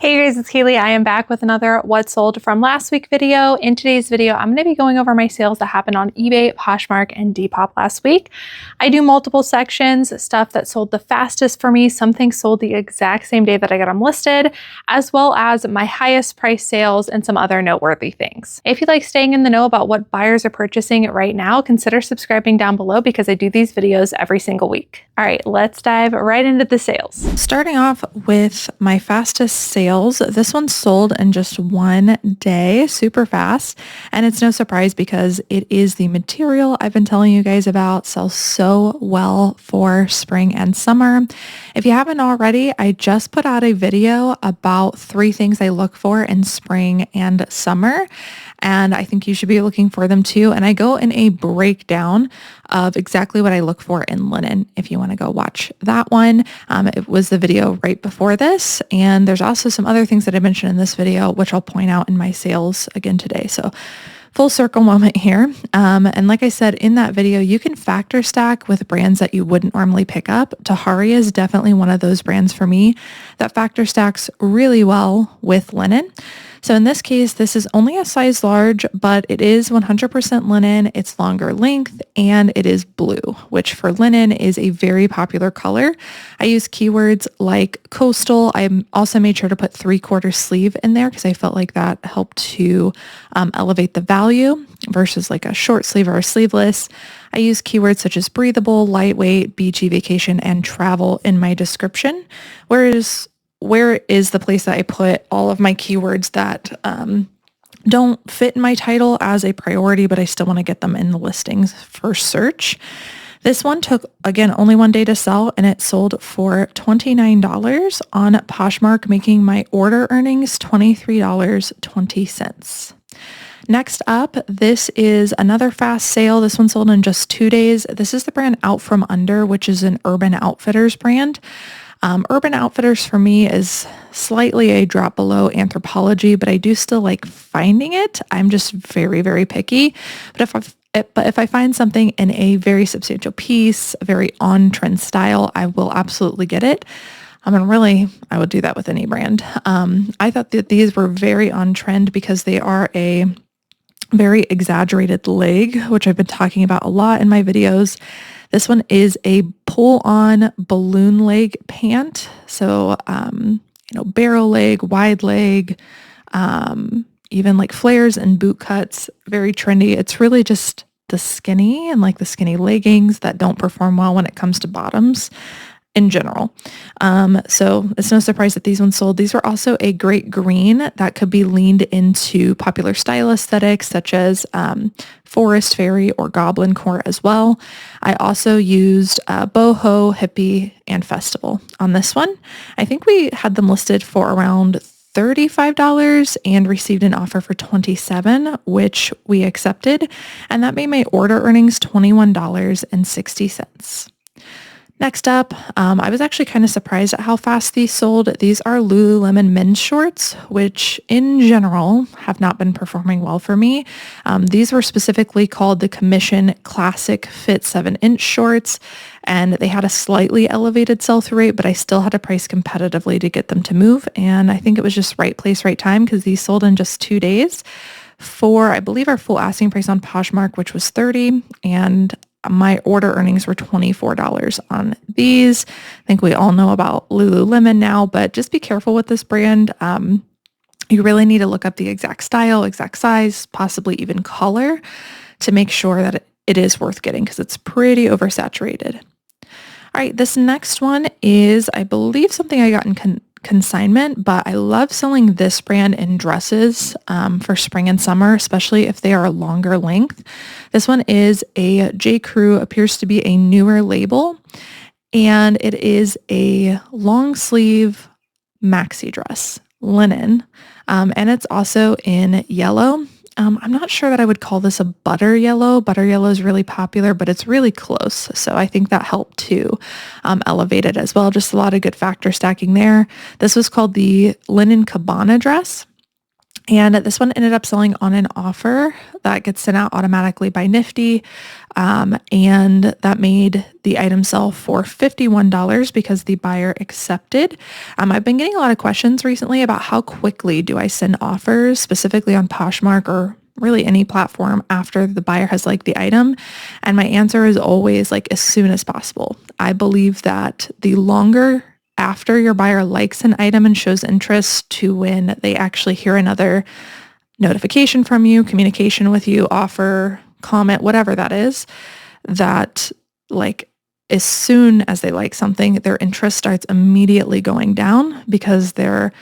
Hey guys, it's Cayley. I am back with another What Sold from Last Week video. In today's video, I'm going to be going over my sales that happened on eBay, Poshmark, and Depop last week. I do multiple sections, stuff that sold the fastest for me. Some things sold the exact same day that I got them listed, as well as my highest price sales and some other noteworthy things. If you like staying in the know about what buyers are purchasing right now, consider subscribing down below because I do these videos every single week. All right, let's dive right into the sales. Starting off with my fastest sales, this one sold in just one day, super fast. And it's no surprise because it is the material I've been telling you guys about, sells so well for spring and summer. If you haven't already, I just put out a video about 3 things I look for in spring and summer. And I think you should be looking for them too. And I go in a breakdown of exactly what I look for in linen if you want to go watch that one. It was the video right before this. And there's also some other things that I mentioned in this video, which I'll point out in my sales again today. So full circle moment here. And like I said in that video, you can factor stack with brands that you wouldn't normally pick up. Tahari is definitely one of those brands for me that factor stacks really well with linen. So in this case, this is only a size large, but it is 100% linen. It's longer length and it is blue, which for linen is a very popular color. I use keywords like coastal. I also made sure to put 3/4 sleeve in there because I felt like that helped to elevate the value versus like a short sleeve or a sleeveless. I use keywords such as breathable, lightweight, beachy, vacation, and travel in my description, whereas where is the place that I put all of my keywords that don't fit in my title as a priority, but I still want to get them in the listings for search. This one took, again, only one day to sell, and it sold for $29 on Poshmark, making my order earnings $23.20. Next up, this is another fast sale. This one sold in just 2 days. This is the brand Out From Under, which is an Urban Outfitters brand. Urban Outfitters for me is slightly a drop below Anthropologie, but I do still like finding it. I'm just very, very picky. But if I find something in a very substantial piece, a very on-trend style, I will absolutely get it. I would do that with any brand. I thought that these were very on trend because they are a very exaggerated leg, which I've been talking about a lot in my videos. This one is a pull-on balloon leg pant. So, barrel leg, wide leg, even like flares and boot cuts, very trendy. It's really just the skinny and like the skinny leggings that don't perform well when it comes to bottoms in general. So it's no surprise that these ones sold. These were also a great green that could be leaned into popular style aesthetics such as forest fairy or goblin core as well. I also used boho, hippie, and festival on this one. I think we had them listed for around $35 and received an offer for $27, which we accepted. And that made my order earnings $21.60. Next up, I was actually kind of surprised at how fast these sold. These are Lululemon men's shorts, which in general have not been performing well for me. These were specifically called the Commission Classic Fit 7-inch shorts, and they had a slightly elevated sell-through rate, but I still had to price competitively to get them to move. And I think it was just right place, right time because these sold in just 2 days for, I believe, our full asking price on Poshmark, which was $30, and my order earnings were $24 on these. I think we all know about Lululemon now, but just be careful with this brand. You really need to look up the exact style, exact size, possibly even color to make sure that it is worth getting because it's pretty oversaturated. All right, this next one is, I believe, something I got in consignment, but I love selling this brand in dresses for spring and summer, especially if they are a longer length. This one is a J. Crew, appears to be a newer label, and it is a long sleeve maxi dress, linen, and it's also in yellow. I'm not sure that I would call this a butter yellow. Butter yellow is really popular, but it's really close. So I think that helped to elevate it as well. Just a lot of good factor stacking there. This was called the Linen Cabana dress. And this one ended up selling on an offer that gets sent out automatically by Nifty. And that made the item sell for $51 because the buyer accepted. I've been getting a lot of questions recently about how quickly do I send offers, specifically on Poshmark or really any platform after the buyer has liked the item. And my answer is always like as soon as possible. I believe that the longer after your buyer likes an item and shows interest to when they actually hear another notification from you, communication with you, offer, comment, whatever that is, that like as soon as they like something, their interest starts immediately going down because they're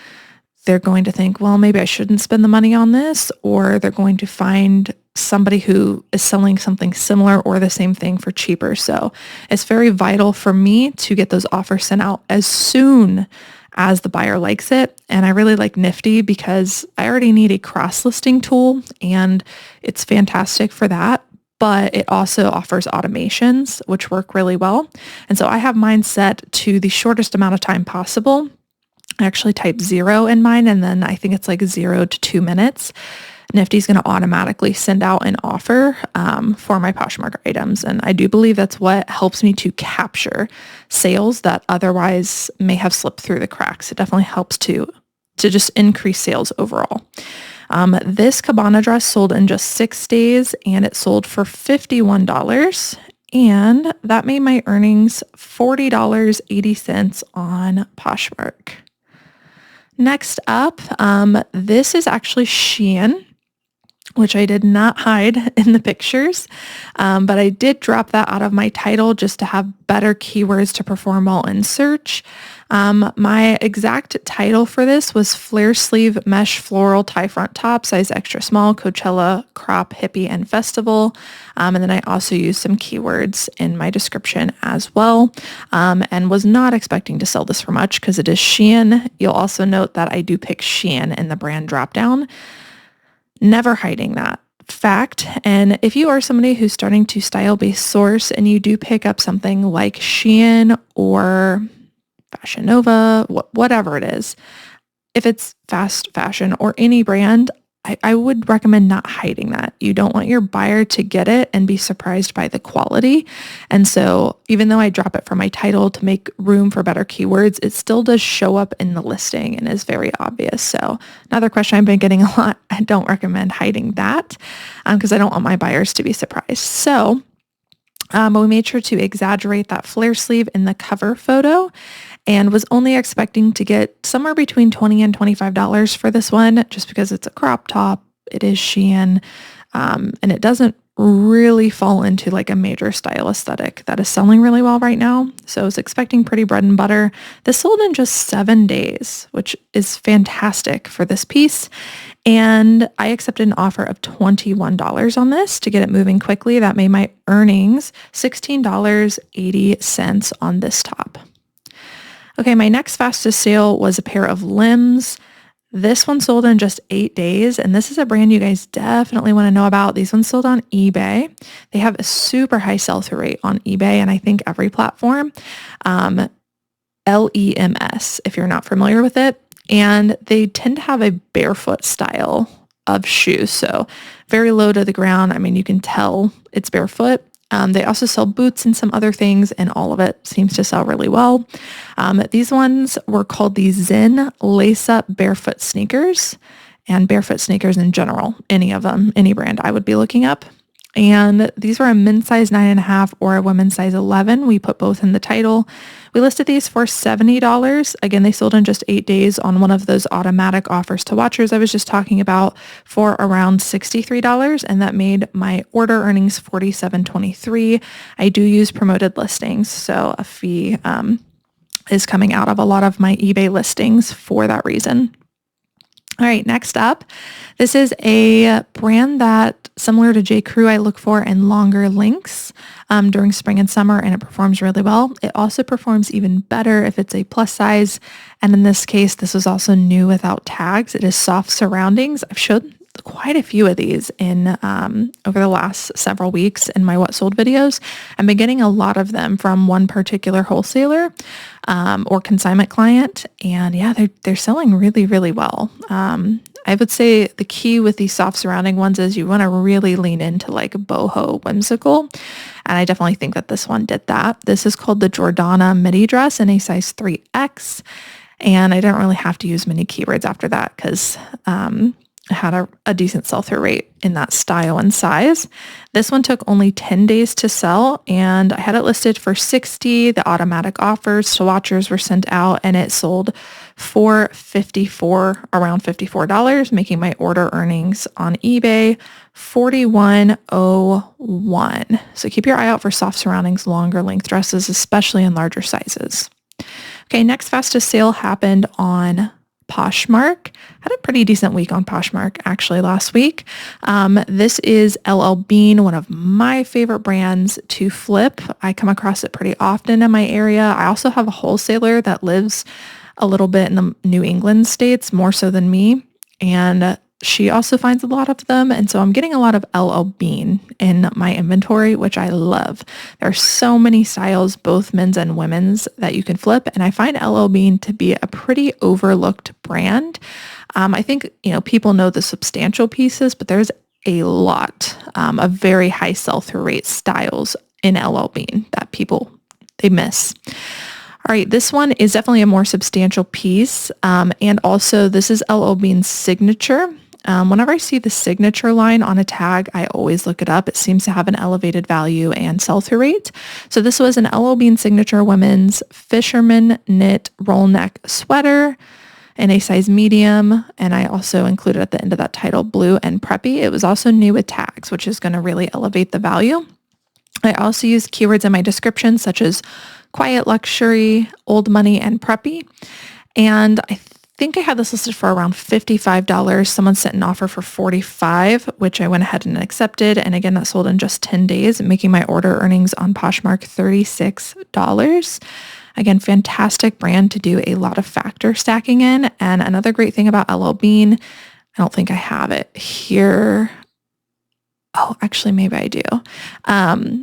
going to think, well, maybe I shouldn't spend the money on this, or they're going to find somebody who is selling something similar or the same thing for cheaper. So it's very vital for me to get those offers sent out as soon as the buyer likes it. And I really like Nifty because I already need a cross-listing tool and it's fantastic for that. But it also offers automations, which work really well. And so I have mine set to the shortest amount of time possible. I actually type 0 in mine, and then I think it's like 0 to 2 minutes. Nifty's going to automatically send out an offer for my Poshmark items. And I do believe that's what helps me to capture sales that otherwise may have slipped through the cracks. It definitely helps to just increase sales overall. This Cabana dress sold in just 6 days and it sold for $51. And that made my earnings $40.80 on Poshmark. Next up, this is actually Shein, which I did not hide in the pictures, but I did drop that out of my title just to have better keywords to perform well in search. My exact title for this was flare sleeve mesh floral tie front top, size extra small, Coachella, crop, hippie, and festival. And then I also used some keywords in my description as well, and was not expecting to sell this for much because it is Shein. You'll also note that I do pick Shein in the brand dropdown. Never hiding that fact. And if you are somebody who's starting to style-based source and you do pick up something like Shein or Fashion Nova, whatever it is, if it's fast fashion or any brand, I would recommend not hiding that. You don't want your buyer to get it and be surprised by the quality. And so even though I drop it from my title to make room for better keywords, it still does show up in the listing and is very obvious. So another question I've been getting a lot, I don't recommend hiding that because I don't want my buyers to be surprised. So we made sure to exaggerate that flare sleeve in the cover photo and was only expecting to get somewhere between $20 and $25 for this one, just because it's a crop top. It is Shein, and it doesn't really fall into like a major style aesthetic that is selling really well right now. So I was expecting pretty bread and butter. This sold in just 7 days, which is fantastic for this piece. And I accepted an offer of $21 on this to get it moving quickly. That made my earnings $16.80 on this top. Okay, my next fastest sale was a pair of limbs. This one sold in just 8 days, and this is a brand you guys definitely want to know about. These ones sold on eBay. They have a super high sell-through rate on eBay, and I think every platform. LEMS, if you're not familiar with it. And they tend to have a barefoot style of shoes, so very low to the ground. I mean, you can tell it's barefoot. They also sell boots and some other things, and all of it seems to sell really well. These ones were called the Zen Lace-Up Barefoot Sneakers, and barefoot sneakers in general, any of them, any brand I would be looking up. And these were a men's size 9.5 or a women's size 11. We put both in the title. We listed these for $70. Again, they sold in just 8 days on one of those automatic offers to watchers I was just talking about for around $63. And that made my order earnings $47.23. I do use promoted listings, so a fee is coming out of a lot of my eBay listings for that reason. All right, next up, this is a brand that, similar to J. Crew, I look for in longer lengths during spring and summer, and it performs really well. It also performs even better if it's a plus size, and in this case, this was also new without tags. It is Soft Surroundings. I've showed quite a few of these in over the last several weeks in my What Sold videos. I've been getting a lot of them from one particular wholesaler or consignment client, and yeah, they're selling really, really well. I would say the key with these soft surrounding ones is you want to really lean into like boho whimsical. And I definitely think that this one did that. This is called the Jordana midi dress in a size 3X. And I didn't really have to use many keywords after that because I had a decent sell-through rate in that style and size. This one took only 10 days to sell, and I had it listed for 60. The automatic offers to watchers were sent out, and it sold for around $54, making my order earnings on eBay $41.01. So keep your eye out for soft surroundings, longer length dresses, especially in larger sizes. Okay, next fastest sale happened on Poshmark. Had a pretty decent week on Poshmark actually last week. This is LL Bean, one of my favorite brands to flip. I come across it pretty often in my area. I also have a wholesaler that lives a little bit in the New England states, more so than me. And she also finds a lot of them. And so I'm getting a lot of LL Bean in my inventory, which I love. There are so many styles, both men's and women's, that you can flip. And I find LL Bean to be a pretty overlooked brand. I think, people know the substantial pieces, but there's a lot of very high sell-through rate styles in LL Bean that they miss. All right, this one is definitely a more substantial piece. And also this is LL Bean's signature. Whenever I see the signature line on a tag, I always look it up. It seems to have an elevated value and sell-through rate. So this was an LL Bean signature women's fisherman knit roll neck sweater in a size medium. And I also included at the end of that title, blue and preppy. It was also new with tags, which is going to really elevate the value. I also used keywords in my description, such as quiet luxury, old money, and preppy. And I think I had this listed for around $55. Someone sent an offer for $45, which I went ahead and accepted. And again, that sold in just 10 days, making my order earnings on Poshmark $36. Again, fantastic brand to do a lot of factor stacking in. And another great thing about LL Bean, I don't think I have it here. Oh, actually, maybe I do.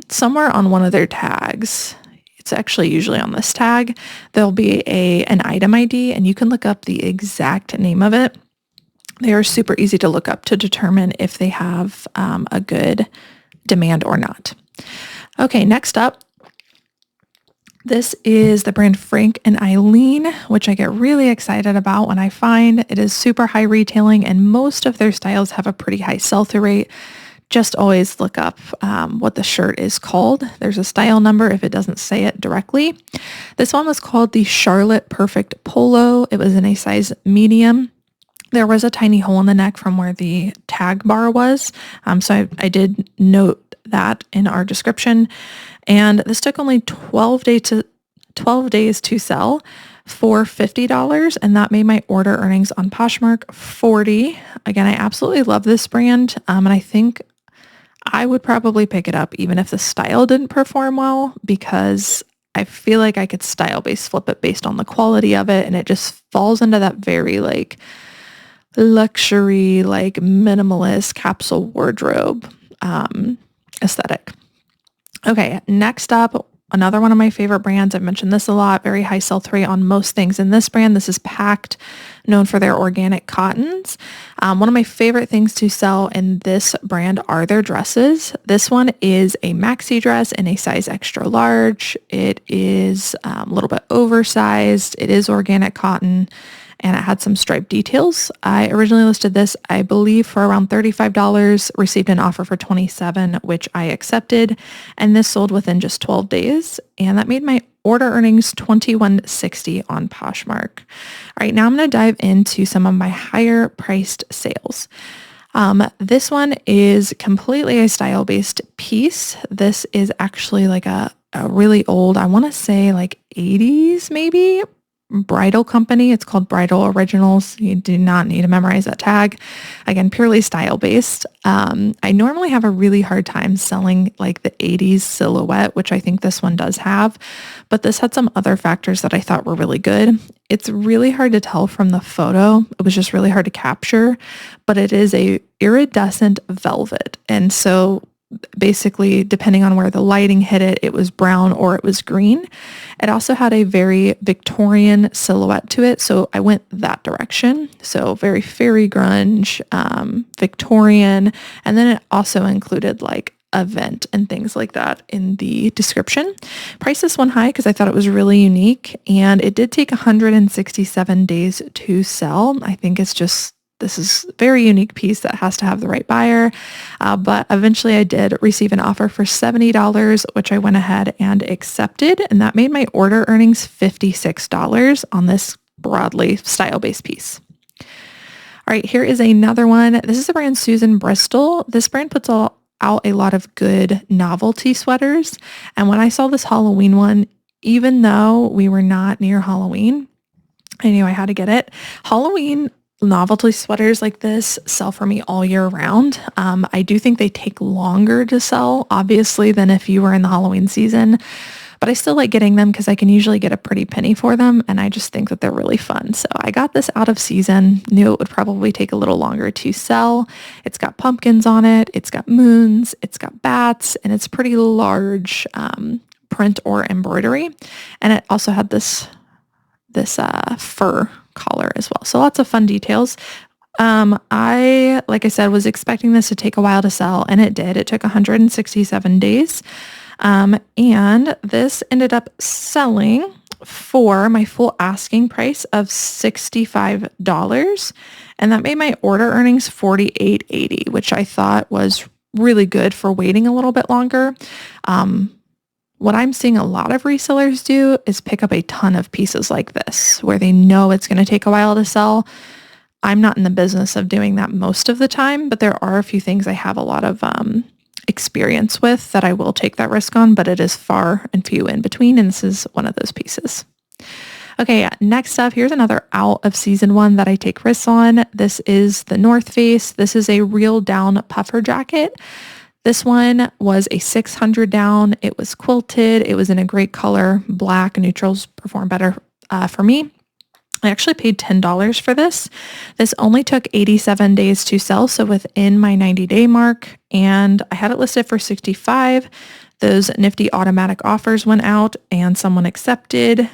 Somewhere on one of their tags, it's actually usually on this tag, there'll be an item ID, and you can look up the exact name of it. They are super easy to look up to determine if they have a good demand or not. Okay, next up, this is the brand Frank and Eileen, which I get really excited about when I find it is super high retailing, and most of their styles have a pretty high sell-through rate. Just always look up what the shirt is called. There's a style number if it doesn't say it directly. This one was called the Charlotte Perfect Polo. It was in a size medium. There was a tiny hole in the neck from where the tag bar was. So I did note that in our description. And this took only 12 days to sell for $50, and that made my order earnings on Poshmark $40. Again, I absolutely love this brand, and I think I would probably pick it up even if the style didn't perform well, because I feel like I could style-based flip it based on the quality of it, and it just falls into that very like luxury, like minimalist capsule wardrobe aesthetic. Okay, next up, another one of my favorite brands. I've mentioned this a lot, very high sell-through rate on most things in this brand. This is Packed, known for their organic cottons. One of my favorite things to sell in this brand are their dresses. This one is a maxi dress in a size extra large. It is a little bit oversized. It is organic cotton, and it had some striped details. I originally listed this, I believe, for around $35, received an offer for $27, which I accepted, and this sold within just 12 days, and that made my order earnings $21.60 on Poshmark. All right, now I'm going to dive into some of my higher priced sales. This one is completely a style-based piece. This is actually like a really old, I want to say like 80s maybe, bridal company. It's called Bridal Originals. You do not need to memorize that tag. Again, purely style based. I normally have a really hard time selling like the 80s silhouette, which I think this one does have, but this had some other factors that I thought were really good. It's really hard to tell from the photo. It was just really hard to capture, but it is a iridescent velvet. And so basically, depending on where the lighting hit it, it was brown or it was green. It also had a very Victorian silhouette to it, so I went that direction. So very fairy grunge, Victorian, and then it also included like event and things like that in the description. Priced this one high because I thought it was really unique, and it did take 167 days to sell. I think it's just, this is a very unique piece that has to have the right buyer. But eventually I did receive an offer for $70, which I went ahead and accepted. And that made my order earnings $56 on this broadly style-based piece. All right, here is another one. This is the brand Susan Bristol. This brand puts out a lot of good novelty sweaters. And when I saw this Halloween one, even though we were not near Halloween, I knew I had to get it. Halloween novelty sweaters like this sell for me all year round. I do think they take longer to sell, obviously, than if you were in the Halloween season, but I still like getting them because I can usually get a pretty penny for them, and I just think that they're really fun. So I got this out of season, knew it would probably take a little longer to sell. It's got pumpkins on it, it's got moons, it's got bats, and it's pretty large print or embroidery. And it also had this fur collar as well. So lots of fun details. Like I said, was expecting this to take a while to sell, and it did. It took 167 days. And this ended up selling for my full asking price of $65. And that made my order earnings $48.80, which I thought was really good for waiting a little bit longer. What I'm seeing a lot of resellers do is pick up a ton of pieces like this where they know it's going to take a while to sell. I'm not in the business of doing that most of the time, but there are a few things I have a lot of experience with that I will take that risk on, but it is far and few in between, and this is one of those pieces. Okay, next up, here's another out of season one that I take risks on. This is the North Face. This is a real down puffer jacket. This one was a 600 down. It was quilted. It was in a great color. Black neutrals perform better for me. I actually paid $10 for this. This only took 87 days to sell, so within my 90-day mark, and I had it listed for $65. Those nifty automatic offers went out, and someone accepted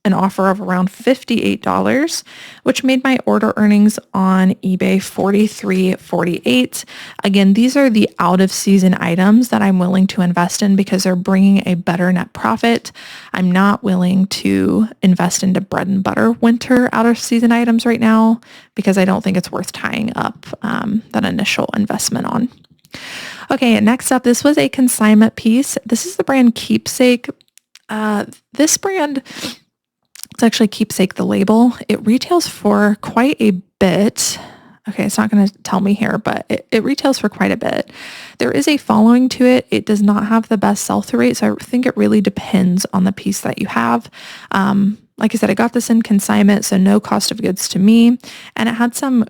an offer of around $58, which made my order earnings on eBay $43.48. Again, these are the out of season items that I'm willing to invest in because they're bringing a better net profit. I'm not willing to invest into bread and butter winter out of season items right now because I don't think it's worth tying up that initial investment on. Okay, next up, this was a consignment piece. This is the brand Keepsake. This brand, it's actually Keepsake, the label. It retails for quite a bit. Okay, it's not going to tell me here, but it retails for quite a bit. There is a following to it. It does not have the best sell-through rate, so I think it really depends on the piece that you have. Like I said, I got this in consignment, so no cost of goods to me, and it had some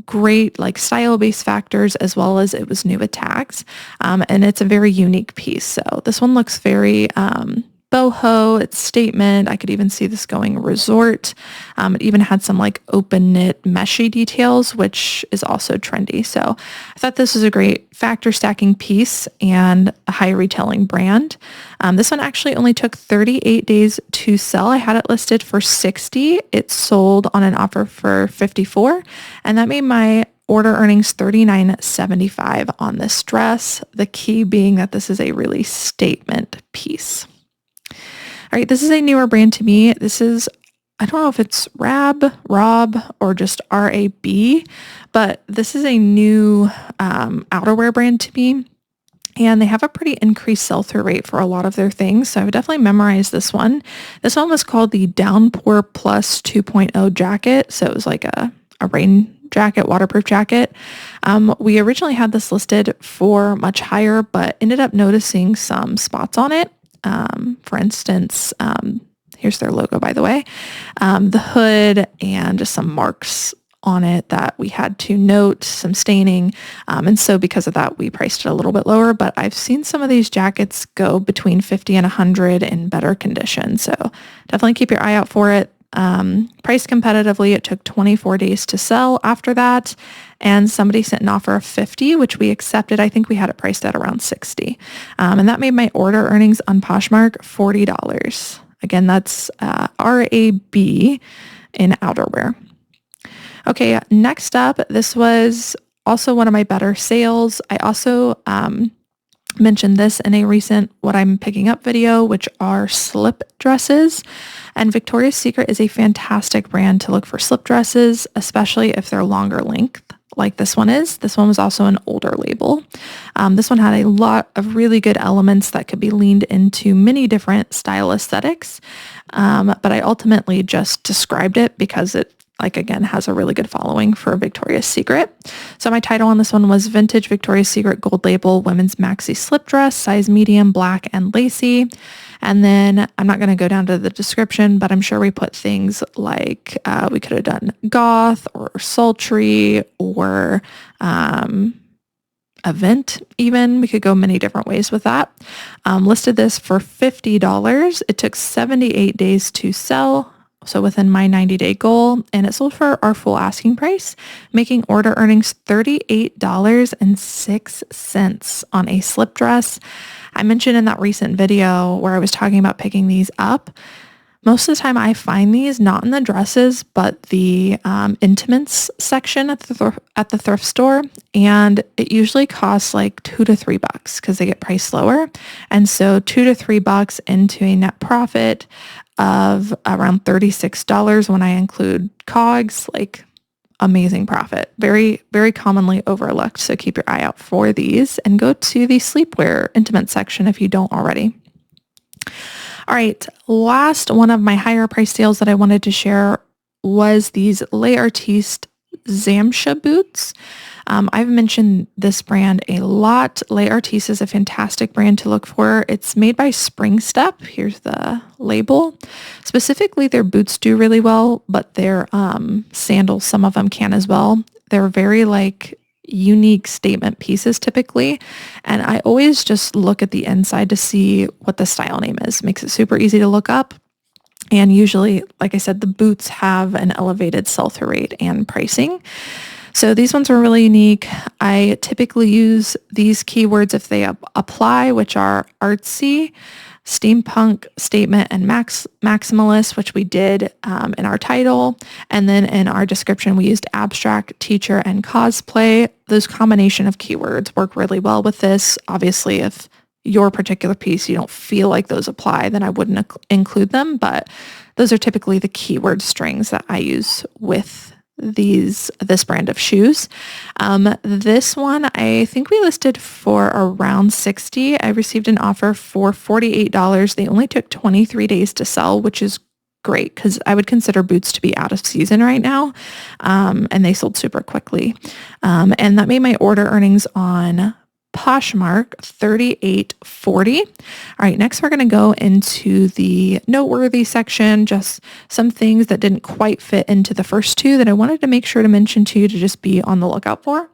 great like style-based factors as well as it was new with tags, and it's a very unique piece. So this one looks very boho, it's statement. I could even see this going resort. It even had some like open knit meshy details, which is also trendy. So I thought this was a great factor stacking piece and a high retailing brand. This one actually only took 38 days to sell. I had it listed for $60. It sold on an offer for $54, and that made my order earnings $39.75 on this dress. The key being that this is a really statement piece. All right, this is a newer brand to me. This is, I don't know if it's Rob, or just RAB, but this is a new outerwear brand to me. And they have a pretty increased sell-through rate for a lot of their things. So I would definitely memorize this one. This one was called the Downpour Plus 2.0 jacket. So it was like a rain jacket, waterproof jacket. We originally had this listed for much higher, but ended up noticing some spots on it. For instance, here's their logo, by the way, the hood and just some marks on it that we had to note, some staining. And so because of that, we priced it a little bit lower, but I've seen some of these jackets go between 50 and 100 in better condition. So definitely keep your eye out for it. priced competitively. It took 24 days to sell after that. And somebody sent an offer of 50, which we accepted. I think we had it priced at around 60. And that made my order earnings on Poshmark $40. Again, that's RAB in outerwear. Okay, next up, this was also one of my better sales. I also mentioned this in a recent what I'm picking up video, which are slip dresses. And Victoria's Secret is a fantastic brand to look for slip dresses, especially if they're longer length like this one is. This one was also an older label. This one had a lot of really good elements that could be leaned into many different style aesthetics. But I ultimately just described it because it again, has a really good following for Victoria's Secret. So my title on this one was Vintage Victoria's Secret Gold Label Women's Maxi Slip Dress, size medium, black and lacy. And then I'm not going to go down to the description, but I'm sure we put things like we could have done goth or sultry or event even. We could go many different ways with that. Listed this for $50. It took 78 days to sell. So within my 90-day goal, and it sold for our full asking price, making order earnings $38.06 on a slip dress. I mentioned in that recent video where I was talking about picking these up. Most of the time I find these not in the dresses, but the intimates section at the thrift store. And it usually costs like $2 to $3 because they get priced lower. And so $2 to $3 into a net profit of around $36 when I include COGS, amazing profit. Very, very commonly overlooked. So keep your eye out for these and go to the sleepwear intimate section if you don't already. All right, last one of my higher price sales that I wanted to share was these Les Artistes Zamsha boots. I've mentioned this brand a lot. Les Artistes is a fantastic brand to look for. It's made by Spring Step. Here's the label. Specifically, their boots do really well, but their sandals, some of them can as well. They're very unique statement pieces typically. And I always just look at the inside to see what the style name is. Makes it super easy to look up. And usually, like I said, the boots have an elevated sell-through rate and pricing. So these ones were really unique. I typically use these keywords if they apply, which are artsy, steampunk, statement, and maximalist, which we did in our title. And then in our description, we used abstract, teacher, and cosplay. Those combination of keywords work really well with this. Obviously, if your particular piece, you don't feel like those apply, then I wouldn't include them. But those are typically the keyword strings that I use with this brand of shoes. This one, I think we listed for around 60. I received an offer for $48. They only took 23 days to sell, which is great because I would consider boots to be out of season right now. And they sold super quickly. And that made my order earnings on Poshmark $38.40. All right, next we're going to go into the Noteworthy section, just some things that didn't quite fit into the first two that I wanted to make sure to mention to you to just be on the lookout for.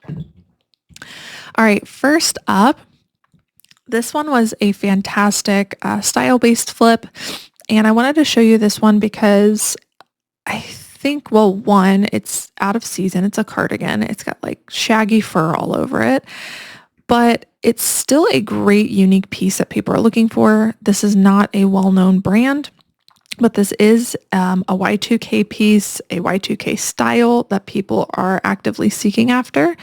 All right, first up, this one was a fantastic style-based flip, and I wanted to show you this one because I think, well, one, it's out of season. It's a cardigan. It's got shaggy fur all over it, but it's still a great unique piece that people are looking for. This is not a well-known brand, but this is a Y2K piece, a Y2K style that people are actively seeking after.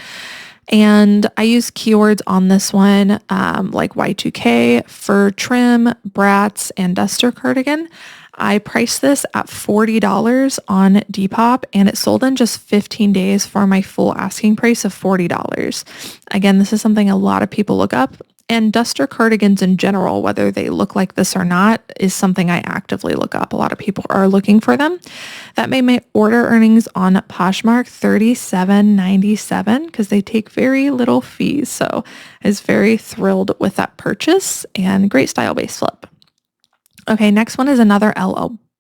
And I use keywords on this one like Y2K, fur trim, brats, and duster cardigan. I priced this at $40 on Depop, and it sold in just 15 days for my full asking price of $40. Again, this is something a lot of people look up, and duster cardigans in general, whether they look like this or not, is something I actively look up. A lot of people are looking for them. That made my order earnings on Poshmark $37.97 because they take very little fees. So I was very thrilled with that purchase and great style-based flip. Okay, next one is another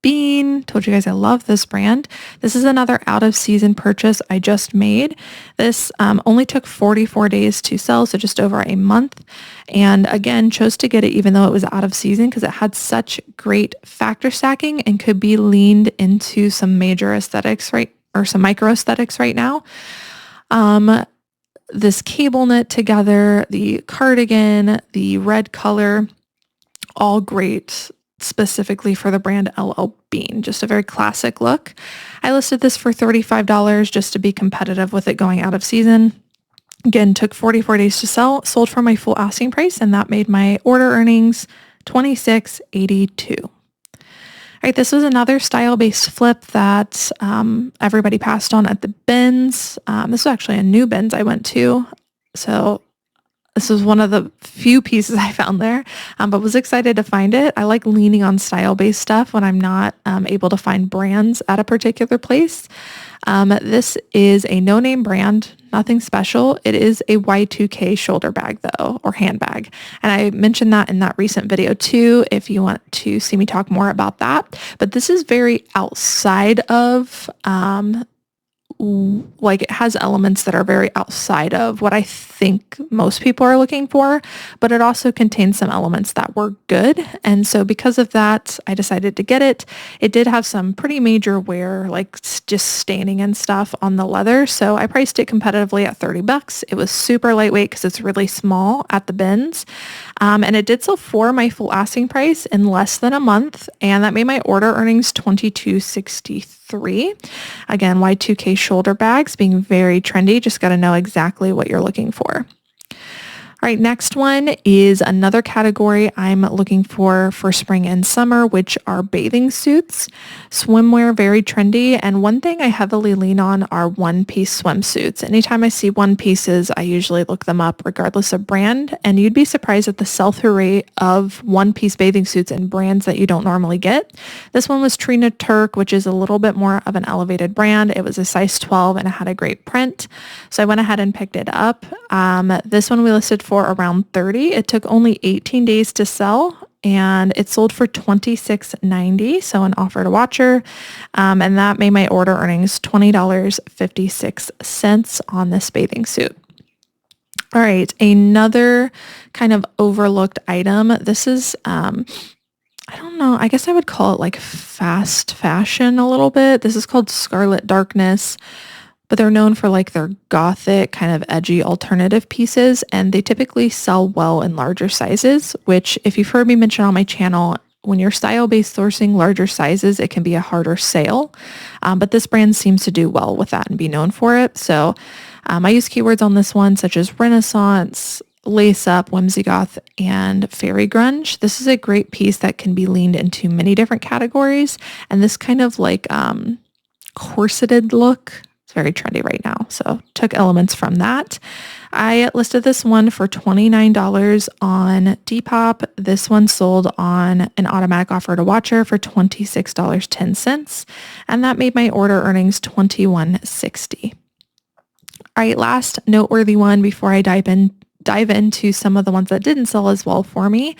Bean. Told you guys I love this brand. This is another out of season purchase I just made. This only took 44 days to sell, so just over a month. And again, chose to get it even though it was out of season because it had such great factor stacking and could be leaned into some major aesthetics, right? Or some micro aesthetics right now. This cable knit together, the cardigan, the red color, all great specifically for the brand LL Bean. Just a very classic look. I listed this for $35 just to be competitive with it going out of season. Again, took 44 days to sell, sold for my full asking price, and that made my order earnings $26.82. All right, this was another style-based flip that everybody passed on at the bins. This was actually a new bins I went to. So this was one of the few pieces I found there, but was excited to find it. I like leaning on style-based stuff when I'm not able to find brands at a particular place. This is a no-name brand, nothing special. It is a Y2K shoulder bag though, or handbag. And I mentioned that in that recent video too, if you want to see me talk more about that. But this is very outside of like it has elements that are very outside of what I think most people are looking for, but it also contains some elements that were good. And so because of that, I decided to get it. It did have some pretty major wear, like just staining and stuff on the leather. So I priced it competitively at $30. It was super lightweight because it's really small at the bins. And it did sell for my full asking price in less than a month. And that made my order earnings $22.63. Again, Y2K shoulder bags being very trendy. Just got to know exactly what you're looking for. All right, next one is another category I'm looking for spring and summer, which are bathing suits. Swimwear, very trendy. And one thing I heavily lean on are one-piece swimsuits. Anytime I see one pieces, I usually look them up regardless of brand. And you'd be surprised at the sell-through rate of one-piece bathing suits and brands that you don't normally get. This one was Trina Turk, which is a little bit more of an elevated brand. It was a size 12 and it had a great print. So I went ahead and picked it up. This one we listed for around $30. It took only 18 days to sell and it sold for $26.90. So an offer to watcher. And that made my order earnings $20.56 on this bathing suit. All right. Another kind of overlooked item. This is, I don't know, I guess I would call it like fast fashion a little bit. This is called Scarlet Darkness. But they're known for like their gothic kind of edgy alternative pieces, and they typically sell well in larger sizes, which if you've heard me mention on my channel, when you're style-based sourcing larger sizes, it can be a harder sale. But this brand seems to do well with that and be known for it. So I use keywords on this one such as Renaissance, lace up, whimsy goth, and fairy grunge. This is a great piece that can be leaned into many different categories. And this kind of like corseted look, very trendy right now. So took elements from that. I listed this one for $29 on Depop. This one sold on an automatic offer to watcher for $26.10. And that made my order earnings $21.60. All right, last noteworthy one before I dive into some of the ones that didn't sell as well for me.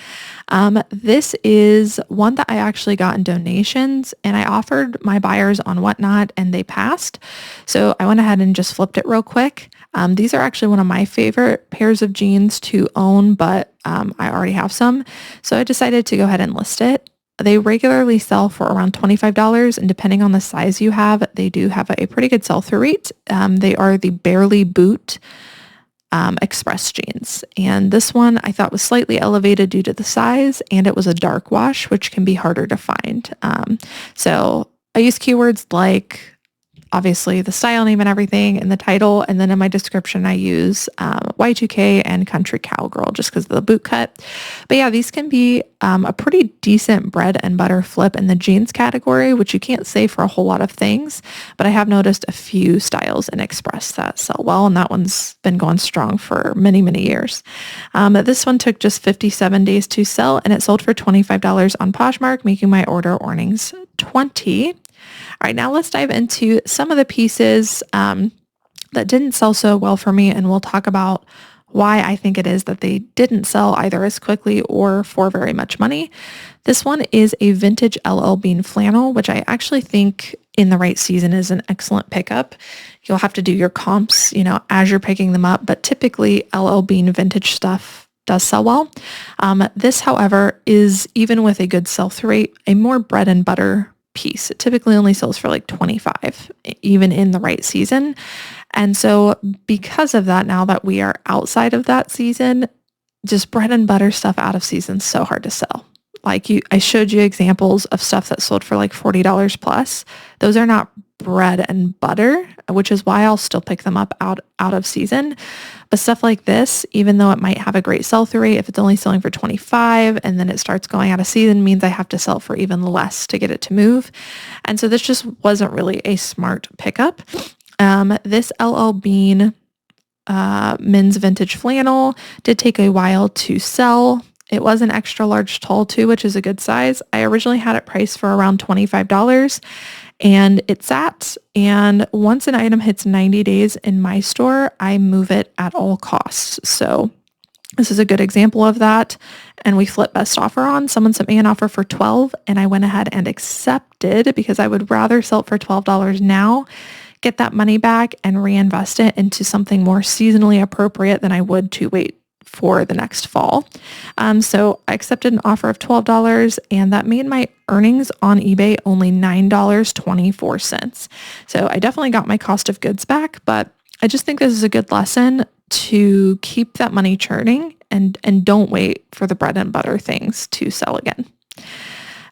This is one that I actually got in donations and I offered my buyers on Whatnot and they passed. So I went ahead and just flipped it real quick. These are actually one of my favorite pairs of jeans to own, but I already have some. So I decided to go ahead and list it. They regularly sell for around $25 and depending on the size you have, they do have a pretty good sell-through rate. They are the Barely Boot express jeans. And this one I thought was slightly elevated due to the size and it was a dark wash, which can be harder to find. So I use keywords like obviously the style name and everything in the title. And then in my description, I use Y2K and Country Cowgirl just because of the boot cut. But yeah, these can be a pretty decent bread and butter flip in the jeans category, which you can't say for a whole lot of things. But I have noticed a few styles in Express that sell well, and that one's been going strong for many, many years. This one took just 57 days to sell, and it sold for $25 on Poshmark, making my order earnings $20. All right, now let's dive into some of the pieces that didn't sell so well for me, and we'll talk about why I think it is that they didn't sell either as quickly or for very much money. This one is a vintage LL Bean flannel, which I actually think in the right season is an excellent pickup. You'll have to do your comps, as you're picking them up, but typically LL Bean vintage stuff does sell well. This, however, is, even with a good sell-through rate, a more bread and butter piece. It typically only sells for like 25, even in the right season. And so because of that, now that we are outside of that season, just bread and butter stuff out of season is so hard to sell. I showed you examples of stuff that sold for like $40 plus. Those are not bread and butter, which is why I'll still pick them up out of season. But stuff like this, even though it might have a great sell-through rate, if it's only selling for 25 and then it starts going out of season, means I have to sell for even less to get it to move. And so this just wasn't really a smart pickup. This LL Bean men's vintage flannel did take a while to sell. It was an extra large tall too, which is a good size. I originally had it priced for around $25 and it sat. And once an item hits 90 days in my store, I move it at all costs. So this is a good example of that. And we flip best offer on. Someone sent me an offer for $12 and I went ahead and accepted because I would rather sell it for $12 now, get that money back and reinvest it into something more seasonally appropriate than I would to wait for the next fall. So I accepted an offer of $12 and that made my earnings on eBay only $9.24. So I definitely got my cost of goods back, but I just think this is a good lesson to keep that money churning and don't wait for the bread and butter things to sell again.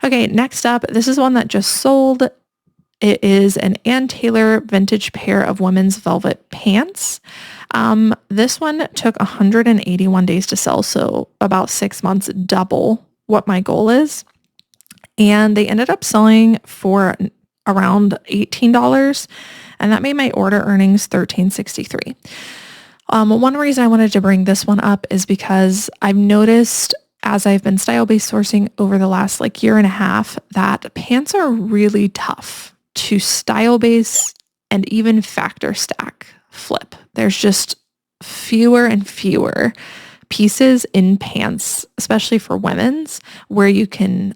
Okay, next up, this is one that just sold. It is an Ann Taylor vintage pair of women's velvet pants. This one took 181 days to sell, so about 6 months, double what my goal is. And they ended up selling for around $18, and that made my order earnings $13.63. One reason I wanted to bring this one up is because I've noticed as I've been style-based sourcing over the last year and a half that pants are really tough to style base and even factor stack flip. There's just fewer and fewer pieces in pants, especially for women's, where you can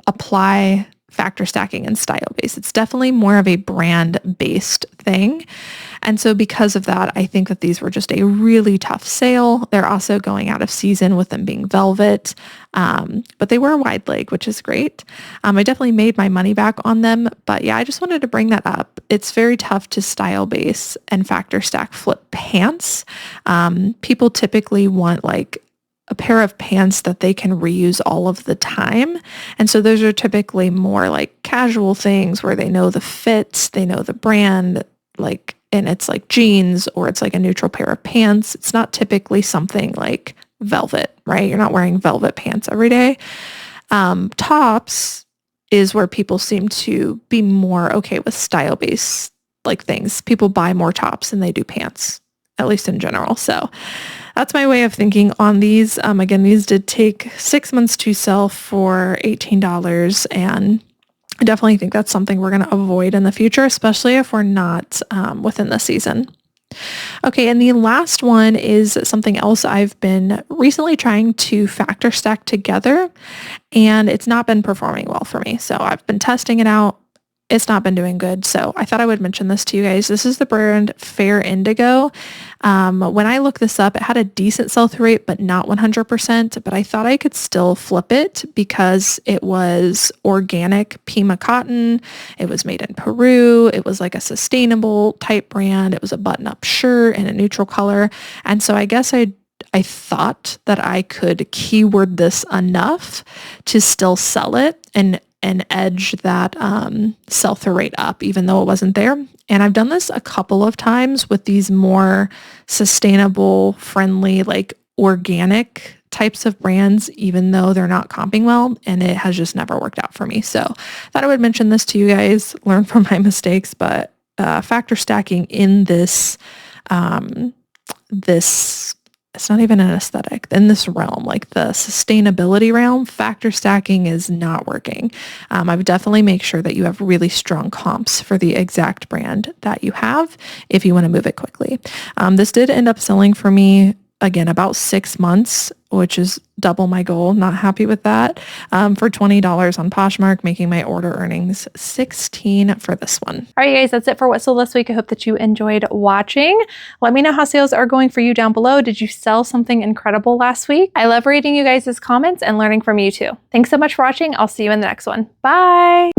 apply factor stacking and style base. It's definitely more of a brand based thing. And so because of that, I think that these were just a really tough sale. They're also going out of season with them being velvet, but they were a wide leg, which is great. I definitely made my money back on them, but yeah, I just wanted to bring that up. It's very tough to style base and factor stack flip pants. People typically want a pair of pants that they can reuse all of the time. And so those are typically more casual things where they know the fits, they know the brand, and it's jeans or it's a neutral pair of pants. It's not typically something like velvet, right? You're not wearing velvet pants every day. Tops is where people seem to be more okay with style-based things. People buy more tops than they do pants, at least in general. So that's my way of thinking on these. Again, these did take 6 months to sell for $18, and I definitely think that's something we're going to avoid in the future, especially if we're not within the season. Okay, and the last one is something else I've been recently trying to factor stack together, and it's not been performing well for me. So I've been testing it out. It's not been doing good. So I thought I would mention this to you guys. This is the brand Fair Indigo. When I looked this up, it had a decent sell-through rate, but not 100%. But I thought I could still flip it because it was organic Pima cotton. It was made in Peru. It was a sustainable type brand. It was a button-up shirt in a neutral color. And so I guess I thought that I could keyword this enough to still sell it and edge that sell-through rate up, even though it wasn't there. And I've done this a couple of times with these more sustainable, friendly, organic types of brands, even though they're not comping well, and it has just never worked out for me. So I thought I would mention this to you guys, learn from my mistakes, but factor stacking in this it's not even an aesthetic in this realm, the sustainability realm, factor stacking is not working. I would definitely make sure that you have really strong comps for the exact brand that you have if you want to move it quickly. This did end up selling for me again, about 6 months, which is double my goal. Not happy with that. For $20 on Poshmark, making my order earnings 16 for this one. All right, guys, that's it for what sold this week. I hope that you enjoyed watching. Let me know how sales are going for you down below. Did you sell something incredible last week? I love reading you guys' comments and learning from you too. Thanks so much for watching. I'll see you in the next one. Bye.